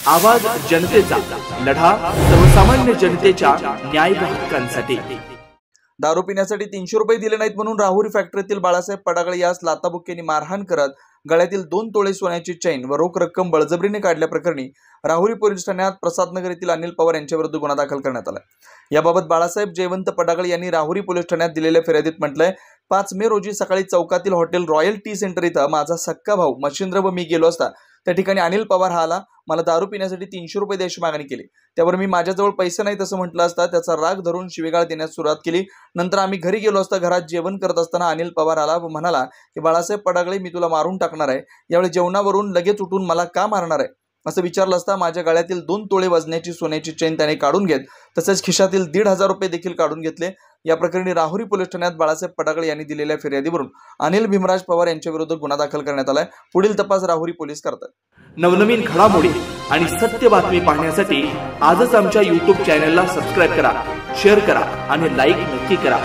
आवाज जनतेचा, लढा सर्वसामान्य जनतेच्या न्याय व हक्कांसाठी। दारू पिण्यासाठी 300 रुपये दिले नाहीत म्हणून राहुरी फॅक्टरीतील बाळासाहेब पडागळे यास लाताबुक्क्यांनी मारहाण करत गळ्यातील 2 तोळे सोन्याची चैन व रोख रक्कम बळजबरीने काढल्याप्रकरणी राहुरी पोलीस ठाण्यात प्रसादनगर येथील अनिल पवार यांच्याविरुद्ध गुन्हा दाखल करण्यात आला। याबाबत बाळासाहेब जयवंत पडागळे यांनी राहुरी पोलीस ठाण्यात दिलेल्या फिर्यादीत म्हटलंय, 5 मे रोजी सकाळी चौकातील हॉटेल रॉयल टी सेंटर इथं माझा सक्का भाऊ मच्छिंद्र व मी गेलो असता त्या ठिकाणी अनिल पवार हा आला। मला दारू पिण्यासाठी 300 रुपये द्यायची मागणी केली। त्यावर मी माझ्याजवळ पैसे नाहीत असं म्हटलं असता त्याचा राग धरून शिवीगाळ देण्यास सुरुवात केली। नंतर आम्ही घरी गेलो असता घरात जेवण करत असताना अनिल पवार आला व म्हणाला की बाळासाहेब पडागळे मी तुला मारून टाकणार आहे। यावेळी जेवणावरून लगेच उठून मला का मारणार आहे असं विचारलं असता माझ्या गळ्यातील 2 तोळे वजनाची सोन्याची चेन त्याने काढून घेत तसेच खिशातील 1,500 रुपये देखील काढून घेतले। या प्रकरणी राहुरी पोलीस ठाण्यात बाळासाहेब पडागळे यांनी दिलेल्या फिर्यादीवरून अनिल भीमराज पवार यांच्याविरुद्ध गुन्हा दाखल करण्यात आलाय। पुढील तपास राहुरी पोलीस करतात। नवनवीन घडामोडी आणि सत्य बातमी पाहण्यासाठी आजच आमच्या YouTube चॅनलला सबस्क्राइब करा, शेअर करा आणि लाईक नक्की करा।